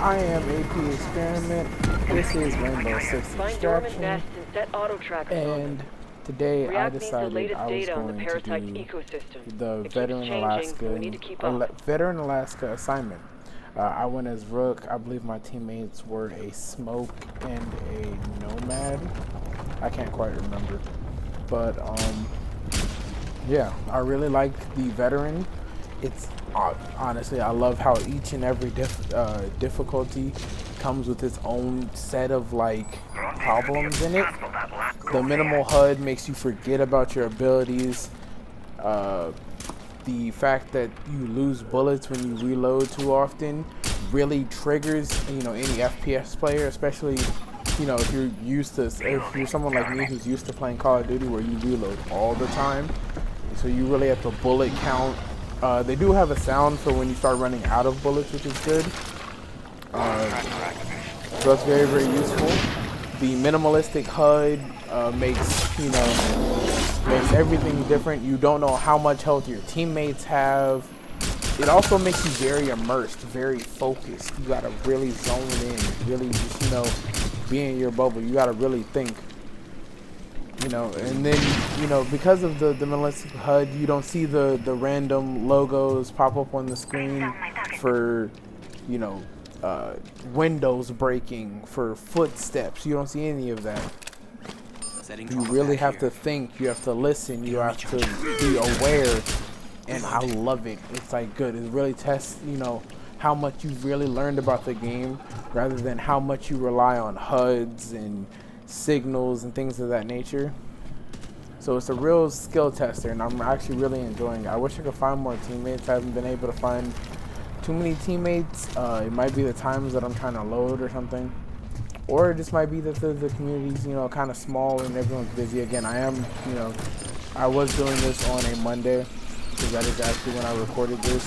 I am AP Experiment. This is Rainbow Six Find dormant Extraction, nests and set auto tracks on them. and today I React needs the decided latest I was data on the going to parasite's do ecosystem. the It keeps changing, so we need to keep up. Veteran Alaska assignment. I went as Rook. I believe my teammates were a Smoke and a Nomad. I can't quite remember, but yeah, I really like the Veteran. It's honestly, I love how each and every difficulty comes with its own set of like problems in it. The minimal HUD makes you forget about your abilities. Uh, the fact that you lose bullets when you reload too often really triggers, any FPS player, especially, if you're if you're someone like me who's used to playing Call of Duty where you reload all the time. So you really have to bullet count. They do have a sound for when you start running out of bullets, which is good. So that's very, very useful. The minimalistic HUD makes everything different. You don't know how much health your teammates have. It also makes you very immersed, very focused. You gotta really zone in, really just be in your bubble. You gotta really think. And then, because of the minimalistic HUD, you don't see the random logos pop up on the screen for, windows breaking, for footsteps. You don't see any of that. You really have to think, you have to listen, you have to be aware, and I love it. It's like good. It really tests, how much you've really learned about the game rather than how much you rely on HUDs and signals and things of that nature. So it's a real skill tester, and I'm actually really enjoying it. I wish I could find more teammates. I haven't been able to find too many teammates. It might be the times that I'm trying to load or something, or it just might be that the community's kind of small and everyone's busy. Again, I was doing this on a Monday because that is actually when I recorded this.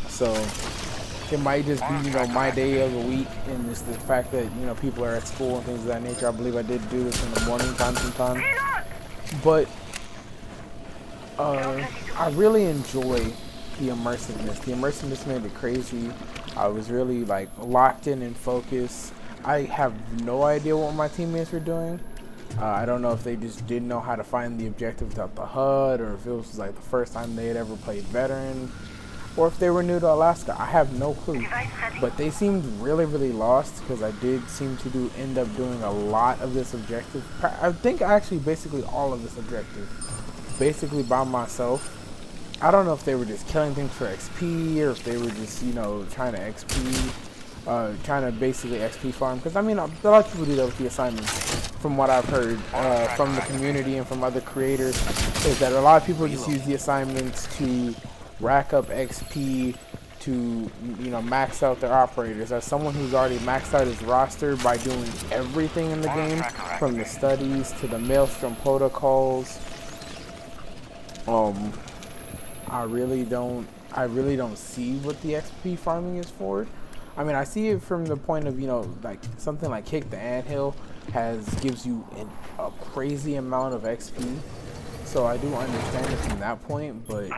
So it might just be, my day of the week, and it's the fact that, people are at school and things of that nature. I believe I did do this in the morning time sometimes. But I really enjoy the immersiveness. The immersiveness made it crazy. I was really, locked in focused. I have no idea what my teammates were doing. I don't know if they just didn't know how to find the objective without the HUD, or if it was, the first time they had ever played Veteran, or if they were new to Alaska. I have no clue, but they seemed really, really lost because I did seem to end up doing a lot of this objective. I think actually basically all of this objective, basically by myself. I don't know if they were just killing things for XP or if they were just, trying to trying to basically XP farm. Because a lot of people do that with the assignments. From what I've heard from the community and from other creators, is that a lot of people just use the assignments to rack up XP to max out their operators. As someone who's already maxed out his roster by doing everything in the game, from the studies to the Maelstrom protocols, I really don't see what the XP farming is for. I see it from the point of something like Kick the Anthill gives you a crazy amount of XP. So I do understand it from that point, but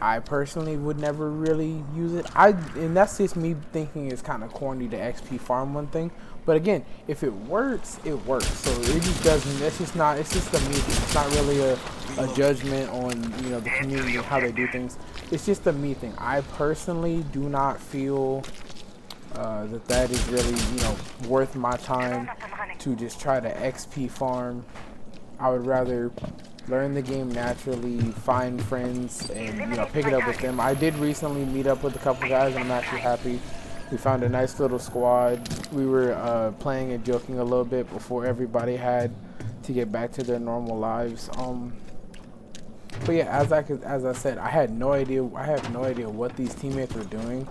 I personally would never really use it. And that's just me thinking it's kind of corny to XP farm one thing. But again, if it works, it works. So it just doesn't. It's just the me thing. It's not really a judgment on the community and how they do things. It's just a me thing. I personally do not feel that is really worth my time to just try to XP farm. I would rather learn the game naturally, find friends, and pick it up with them. I did recently meet up with a couple guys, and I'm actually happy. We found a nice little squad. We were playing and joking a little bit before everybody had to get back to their normal lives. But yeah, as I said, I have no idea what these teammates were doing.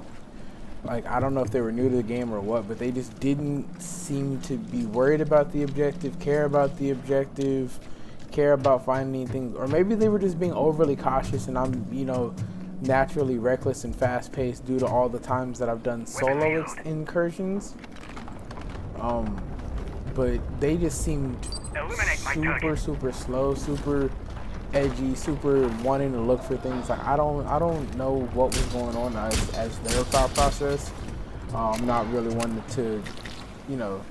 I don't know if they were new to the game or what, but they just didn't seem to be worried about the objective, care about the objective, care about finding things, or maybe they were just being overly cautious, and I'm, naturally reckless and fast-paced due to all the times that I've done solo incursions. But they just seemed super slow, super edgy, super wanting to look for things. Like I don't know what was going on as their thought process. I'm not really one to, you know,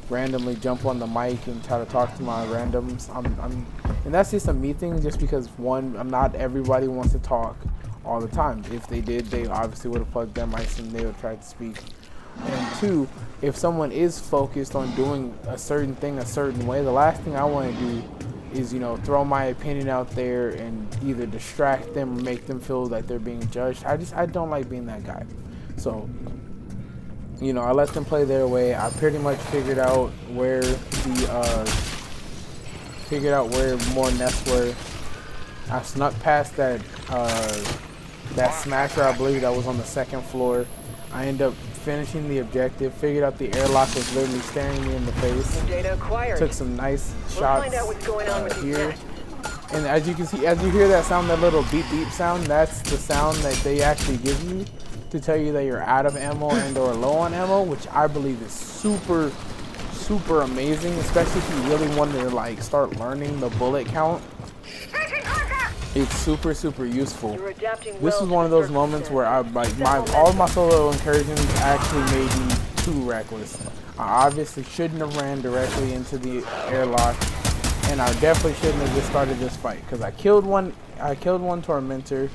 randomly jump on the mic and try to talk to my randoms. And that's just a me thing. Just because one, not everybody wants to talk all the time. If they did, they obviously would have plugged their mics and they would try to speak. And two, if someone is focused on doing a certain thing a certain way, the last thing I want to do is, you know, throw my opinion out there and either distract them or make them feel like they're being judged. I don't like being that guy. So, you know, I let them play their way. I pretty much figured out where more nests were. I snuck past that smasher, I believe that was on the second floor. I ended up finishing the objective, figured out the airlock was literally staring me in the face. Data acquired. Took some nice shots find out what's going on with here. And as you can see, as you hear that sound, that little beep beep sound, that's the sound that they actually give you to tell you that you're out of ammo and or low on ammo, which I believe is super, super amazing, especially if you really want to like start learning the bullet count. It's super, super useful. This is one of those moments where I like all of my solo incursions actually made me too reckless. I obviously shouldn't have ran directly into the airlock, and I definitely shouldn't have just started this fight because I killed one tormentor,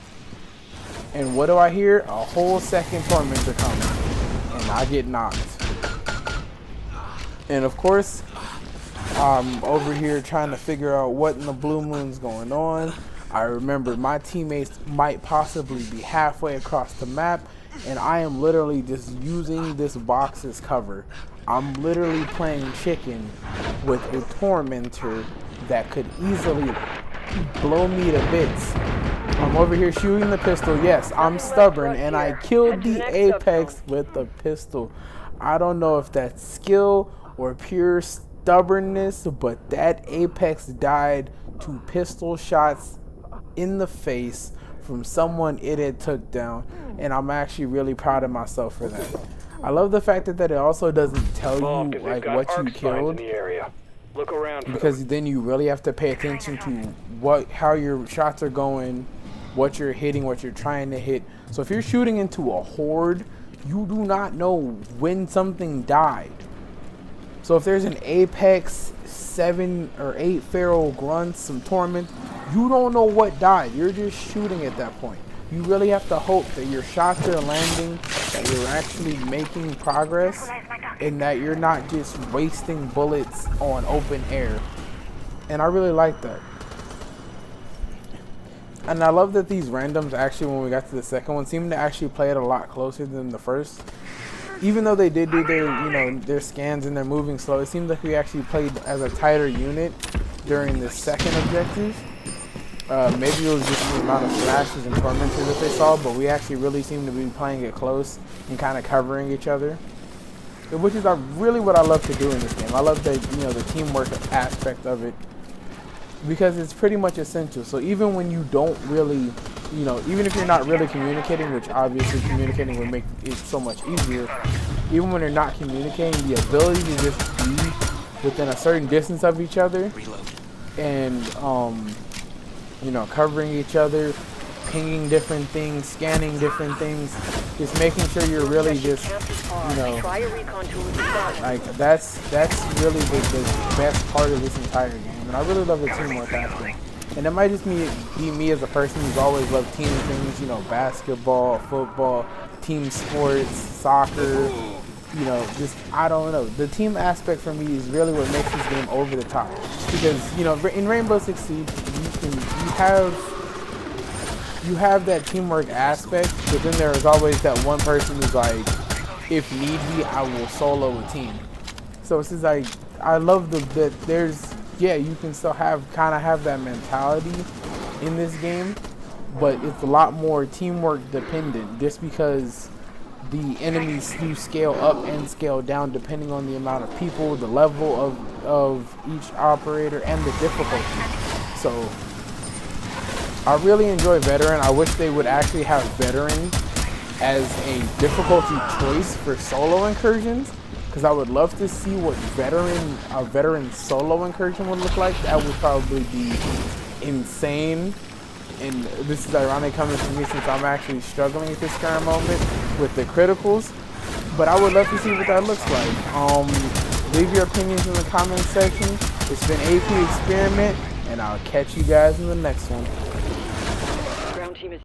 and what do I hear? A whole second tormentor coming, and I get knocked. And of course, I'm over here trying to figure out what in the blue moon's going on. I remember my teammates might possibly be halfway across the map, and I am literally just using this box as cover. I'm literally playing chicken with a tormentor that could easily blow me to bits. I'm over here shooting the pistol. Yes, I'm stubborn, and I killed the Apex with the pistol. I don't know if that's skill or pure stubbornness, but that Apex died to pistol shots in the face from someone it had took down, and I'm actually really proud of myself for that. I love the fact that it also doesn't tell you like what you killed, because then you really have to pay attention to how your shots are going, what you're hitting, what you're trying to hit. So if you're shooting into a horde, you do not know when something died. So if there's an Apex, 7 or 8 feral grunts, some torment, you don't know what died. You're just shooting at that point. You really have to hope that your shots are landing, that you're actually making progress, and that you're not just wasting bullets on open air. And I really like that. And I love that these randoms actually, when we got to the second one, seemed to actually play it a lot closer than the first. Even though they did do their scans and they're moving slow, it seemed like we actually played as a tighter unit during the second objective. Maybe it was just the amount of flashes and tormentors that they saw, but we actually really seemed to be playing it close and kind of covering each other, which is really what I love to do in this game. I love the teamwork aspect of it, because it's pretty much essential. So even when you don't really, even if you're not really communicating, which obviously communicating would make it so much easier, even when you're not communicating, the ability to just be within a certain distance of each other and covering each other, pinging different things, scanning different things, just making sure you're really just, like that's really the best part of this entire game. And I really love the teamwork aspect. And it might just be me as a person who's always loved team things, basketball, football, team sports, soccer, I don't know. The team aspect for me is really what makes this game over the top. Because, in Rainbow Six Siege, you have that teamwork aspect, but then there is always that one person who's like, if need be, I will solo a team. So it's just like, I love that there's, you can still kind of have that mentality in this game, but it's a lot more teamwork dependent, just because the enemies do scale up and scale down depending on the amount of people, the level of each operator, and the difficulty. So I really enjoy Veteran. I wish they would actually have Veteran as a difficulty choice for solo incursions, because I would love to see what a veteran solo incursion would look like. That would probably be insane. And this is ironic coming from me since I'm actually struggling at this current moment with the criticals. But I would love to see what that looks like. Leave your opinions in the comments section. It's been AP Experiment, and I'll catch you guys in the next one.